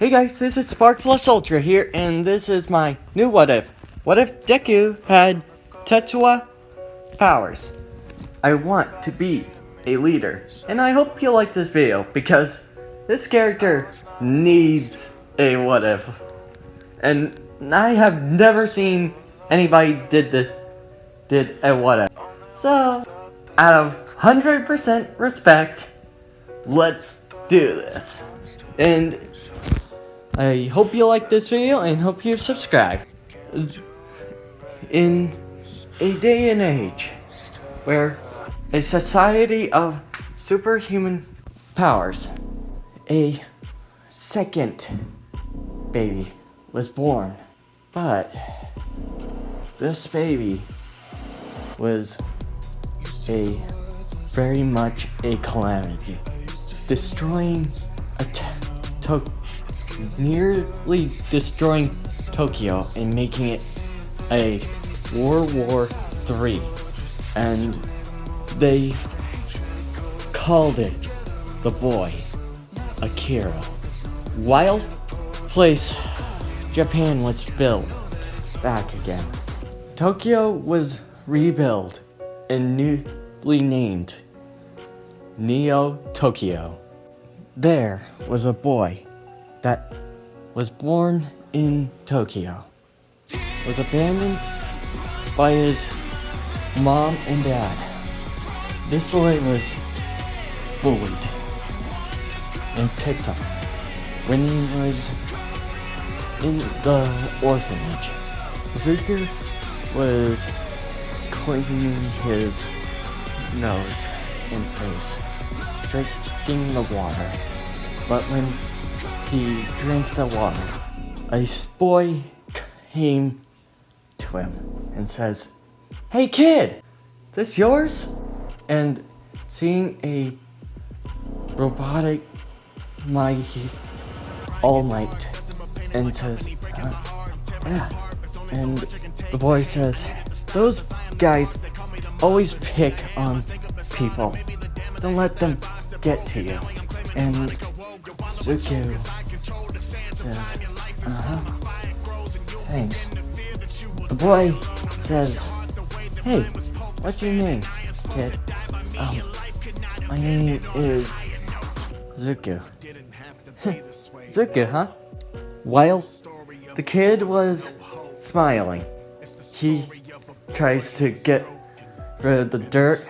Hey guys, this is Spark Plus Ultra here, and this is my new what if. What if Deku had Tetsuo powers? I want to be a leader, and I hope you like this video, because this character needs a what if. And I have never seen anybody did a what if. So, out of 100% respect, let's do this. And I hope you like this video and hope you subscribe. In a day and age where a society of superhuman powers, a second baby was born. But this baby was very much a calamity, destroying nearly destroying Tokyo and making it a World War III. And they called it the boy Akira. While place Japan was built back again, Tokyo was rebuilt and newly named Neo Tokyo. There was a boy that was born in Tokyo, was abandoned by his mom and dad. This boy was bullied and picked on when he was in the orphanage. Izuku was cleaning his nose and face, drinking the water, but when he drank the water, a boy came to him and says, "Hey kid, this yours?" And seeing a robotic All Might and says, yeah. And the boy says, "Those guys always pick on people. Don't let them get to you." And Izuku says, thanks. The boy says, "Hey, what's your name, kid?" My name is Izuku." Izuku, huh? While the kid was smiling, he tries to get rid of the dirt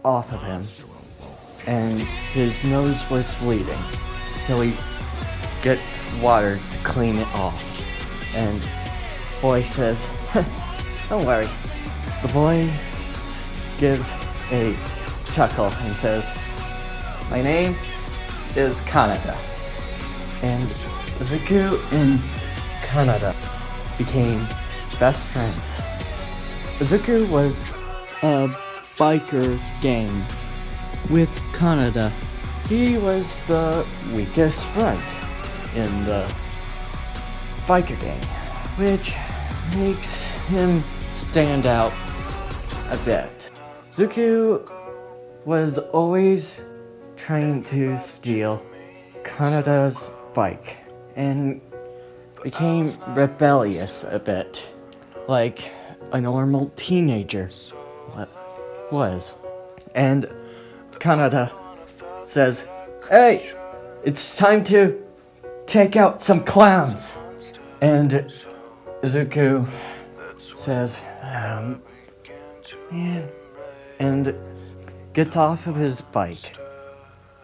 off of him, and his nose was bleeding, so he gets water to clean it off. And the boy says, "Don't worry." The boy gives a chuckle and says, "My name is Kanada." And Izuku and Kanada became best friends. Izuku was a biker gang with Kanada. He was the weakest front in the biker gang, which makes him stand out a bit. Izuku was always trying to steal Kanada's bike and became rebellious a bit, like a normal teenager was. And Kanada says, "Hey, it's time to take out some clowns." And Izuku says, man, and gets off of his bike.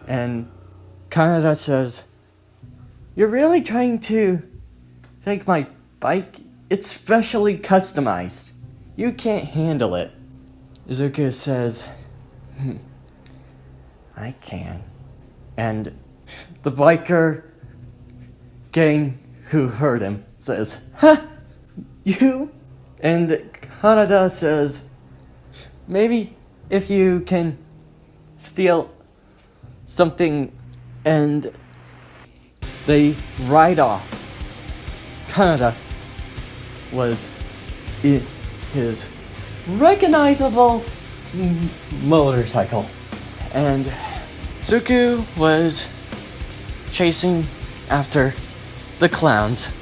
And Kanada says, "You're really trying to take my bike? It's specially customized. You can't handle it." Izuku says, "I can." And the biker gang who heard him says, "Huh? You?" And Kanada says, "Maybe if you can steal something." And they ride off. Kanada was in his recognizable motorcycle, and Izuku was chasing after the clowns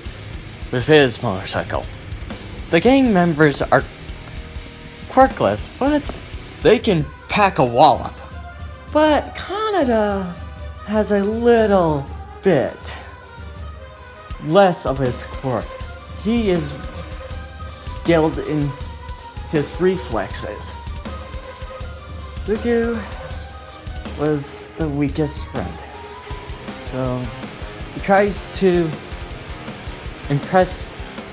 with his motorcycle. The gang members are quirkless, but they can pack a wallop. But Kaneda has a little bit less of his quirk. He is skilled in his reflexes. Izuku was the weakest friend, so he tries to impress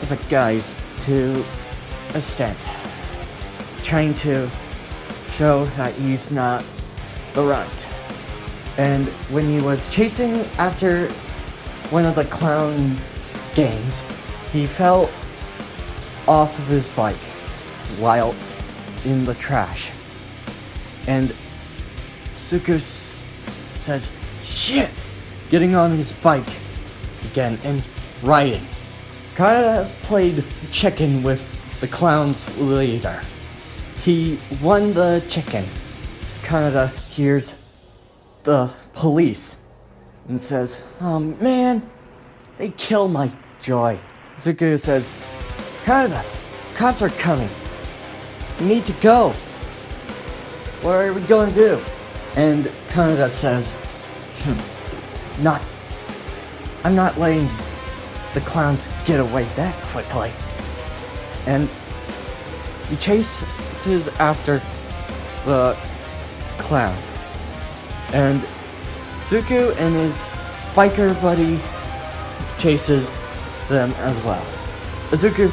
the guys to a extent, trying to show that he's not the runt. And when he was chasing after one of the clown gangs, he fell off of his bike while in the trash. And Izuku says, "Shit!" getting on his bike again and riding. Kaneda played chicken with the clown's leader. He won the chicken. Kaneda hears the police and says, "Oh man, they kill my joy." Izuku says, "Kaneda, cops are coming. We need to go. What are we going to do?" And Kaneda says, I'm not letting the clowns get away that quickly." And he chases after the clowns. And Izuku and his biker buddy chases them as well. Izuku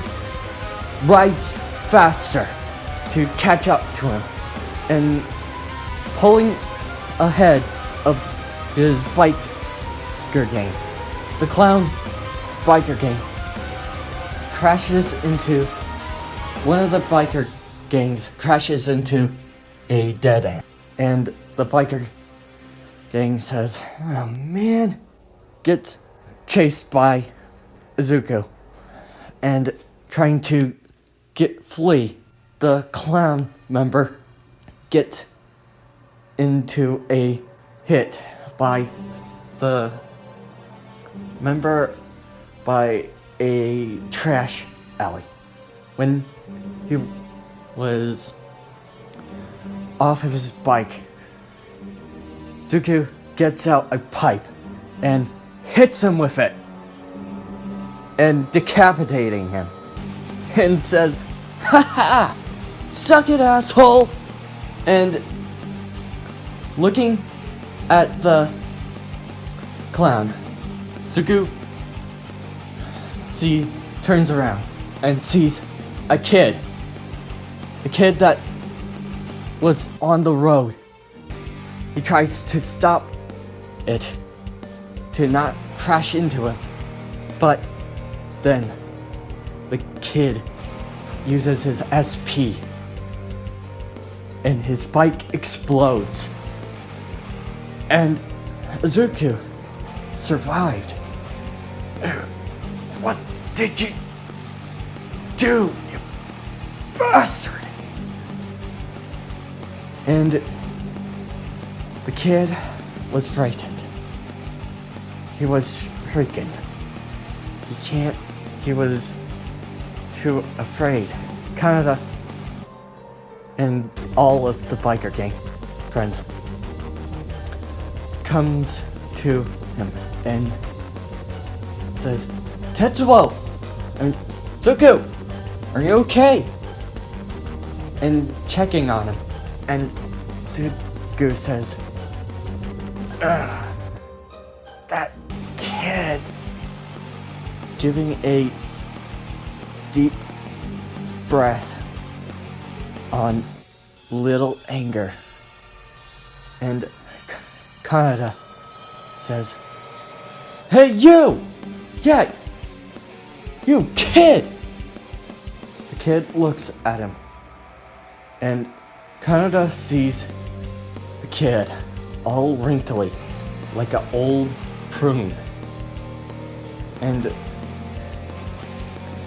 rides faster to catch up to him, and pulling ahead of his biker gang. The clown biker gang crashes into one of the biker gangs crashes into a dead end, and the biker gang says, "Oh man," gets chased by Izuku and trying to flee. The clown member gets into a hit by the member by a trash alley. When he was off of his bike, Izuku gets out a pipe and hits him with it, and decapitating him, and says, "Ha ha! Suck it, asshole!" And looking at the clown, Izuku turns around and sees a kid that was on the road. He tries to stop it to not crash into him, but then the kid uses his SP and his bike explodes, and Izuku survived. What did you do, you bastard? And the kid was frightened. He was shrieking. He was too afraid. Kaneda and all of the biker gang friends comes to him and says, "Tetsuo! And Izuku! Are you okay?" And checking on him. And Izuku says, "Ugh, that kid," giving a deep breath on little anger. And Kaneda says, "Hey, you! Yeah, you kid!" The kid looks at him, and Kaneda sees the kid all wrinkly, like an old prune, and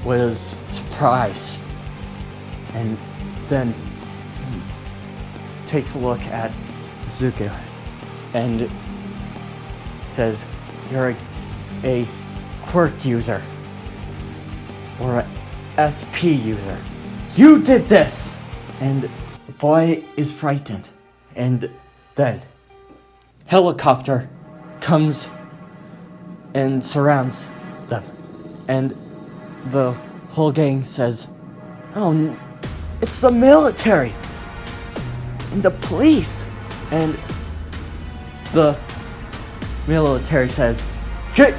was surprised, and then takes a look at Izuku and says, "You're a quirk user. Or a SP user. You did this! And the boy is frightened. And then, helicopter comes and surrounds them. And the whole gang says, "Oh, it's the military! And the police!" And the military says, "Get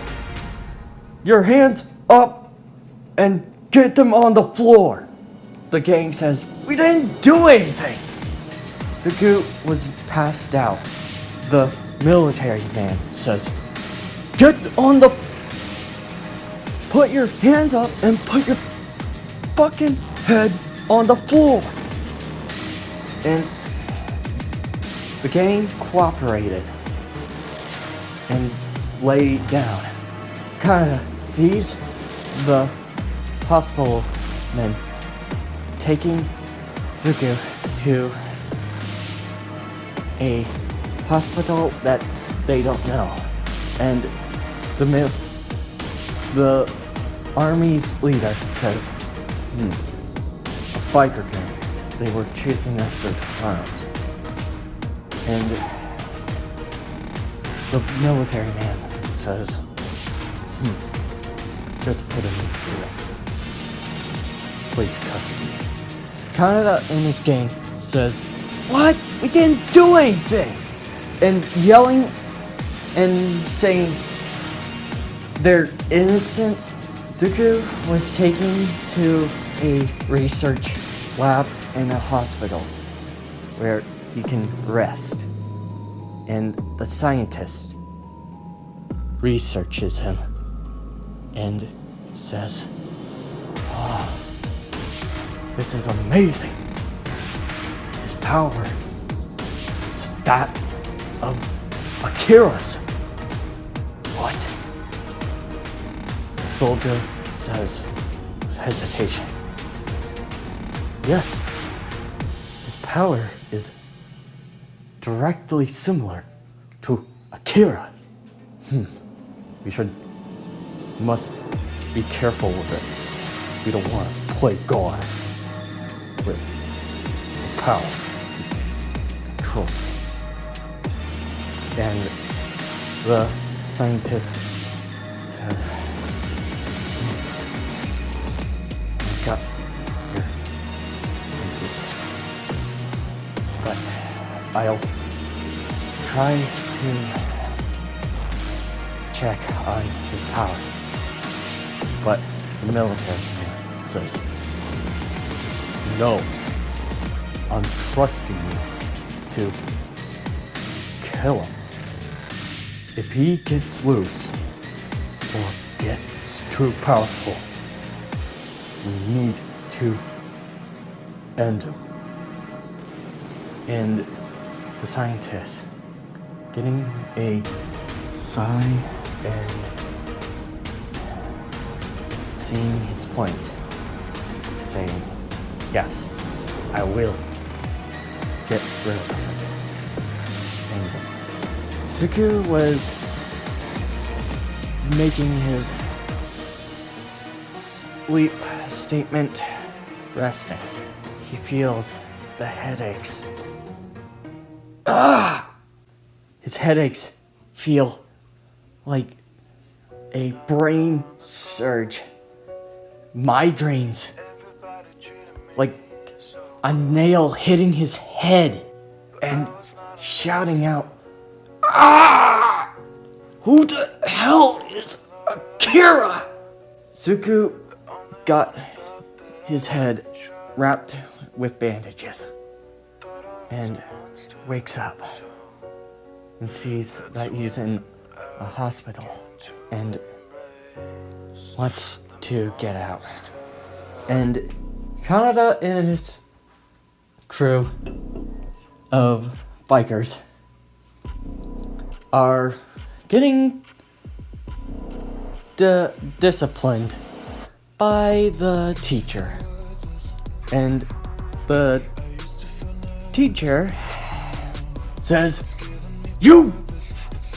your hands up and get them on the floor." The gang says, "We didn't do anything." Izuku was passed out. The military man says, "Get on the... Put your hands up and put your fucking head on the floor." And the gang cooperated and lay down. Kinda sees the hospital men taking Izuku to a hospital that they don't know. And the army's leader says, a biker gang. They were chasing after the clowns. And the military man says, just put him in jail. Please custody. Kaneda and his gang says, "What? We didn't do anything!" And yelling and saying they're innocent. Izuku was taken to a research lab in a hospital where he can rest. And the scientist researches him and says, "Oh, this is amazing. His power is that of Akira's." What? The soldier says, with hesitation, "Yes, his power is directly similar to Akira." We must be careful with it. We don't want to play God with the power he controls. And the scientist says, "I got your empty, but I'll try to check on his power." But the military man says, "No, I'm trusting you to kill him. If he gets loose or gets too powerful, we need to end him." And the scientist, getting a sigh and seeing his point, saying, "Yes, I will get rid of him." And Izuku was making his sleep statement, resting. He feels the headaches. His headaches feel like a brain surge. Migraines. Like a nail hitting his head. And shouting out, "Ah! Who the hell is Akira?" Izuku got his head wrapped with bandages and wakes up and sees that he's in a hospital and wants to get out. And Kaneda and his crew of bikers are getting disciplined by the teacher. And the teacher says, "You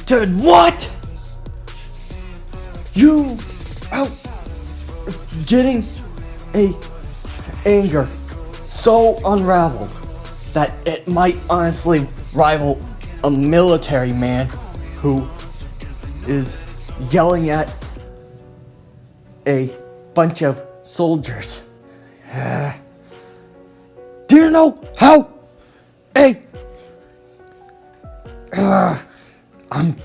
did what? You out getting a anger so unraveled that it might honestly rival a military man who is yelling at a bunch of soldiers. Do you know how I'm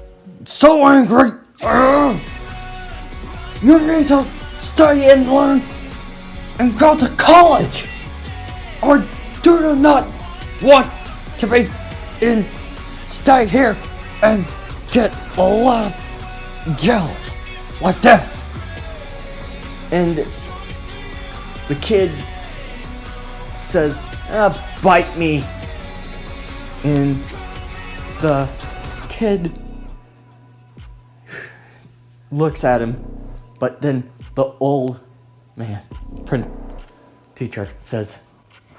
so angry. You need to study and learn and go to college, or do you not want to be stay here and get a lot of yells like this? And the kid says, bite me. And the kid looks at him, but then the old man, teacher, says,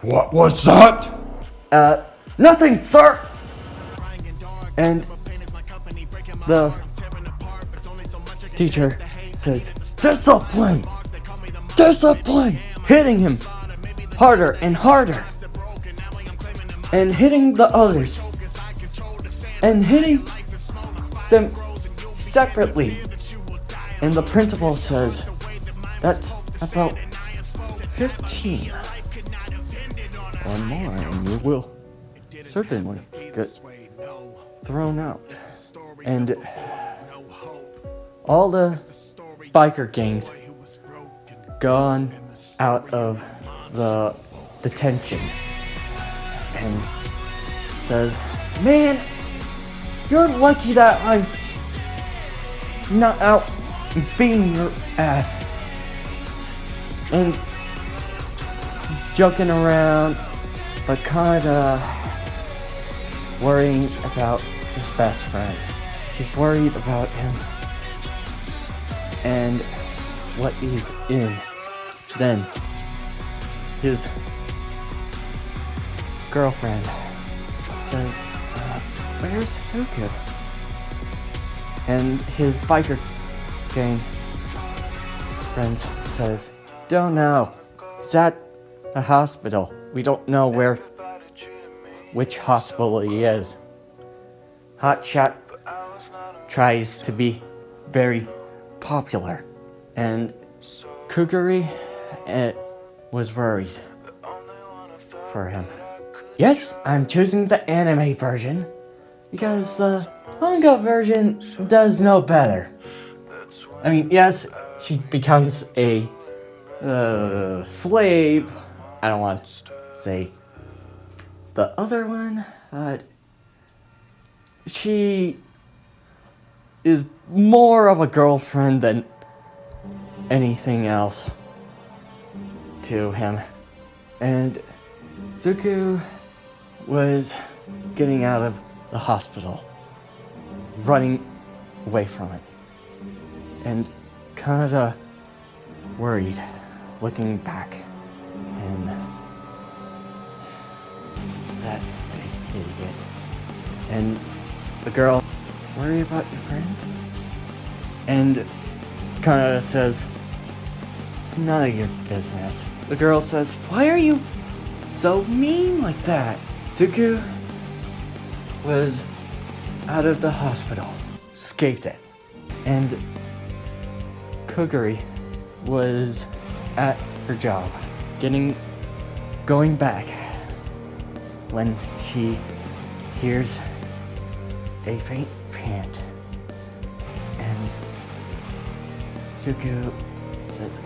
What was that? Nothing, sir! And the teacher says, Discipline! Discipline! Hitting him harder and harder. And hitting the others. And hitting them separately. And the principal says, that's about 15 or more, and you will certainly get thrown out. And all the biker gangs gone out of the detention. And says, man, you're lucky that I'm not out beating your ass. And joking around, but kinda worrying about his best friend. She's worried about him and what he's in. Then his girlfriend says, where's Izuku? And his biker gang friends says, don't know. He's at a hospital. We don't know which hospital he is. Hotshot tries to be very popular, and Kuguri was worried for him. Yes, I'm choosing the anime version because the manga version does no better. I mean, yes, she becomes a slave. I don't want to say the other one, but she is more of a girlfriend than anything else to him. And Izuku was getting out of the hospital, running away from it, and kinda worried, looking back, and that idiot. And the girl, worry about your friend? And kinda says, it's none of your business. The girl says, why are you so mean like that? Izuku was out of the hospital, escaped it, and Kuguri was at her job, going back when she hears a faint pant, and Izuku says,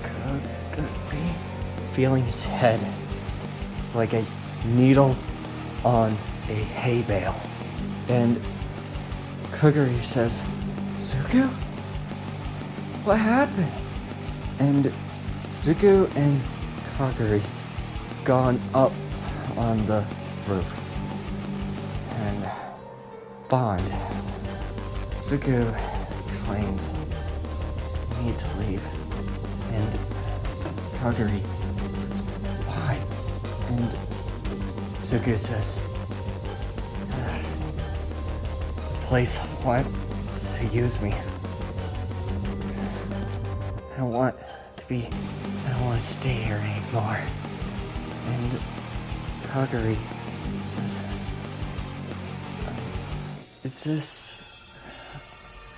Kuguri, feeling his head like a needle on a hay bale. And Kuguri says, Izuku? What happened? And Izuku and Kuguri gone up on the roof and bond. Izuku explains, I need to leave. And Kuguri says, why? And Izuku says, the place wants to use me. I don't want to stay here anymore. And Kagari says,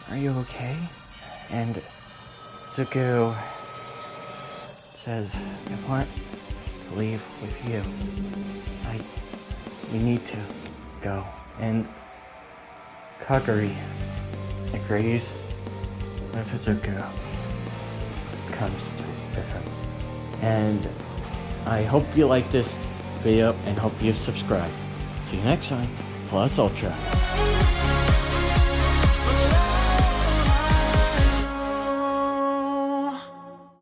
are you okay? And Izuku says, I want to leave with you. We need to go. And Kagari agrees with Izuku, comes with him. And I hope you like this video and hope you subscribe. See you next time. Plus Ultra.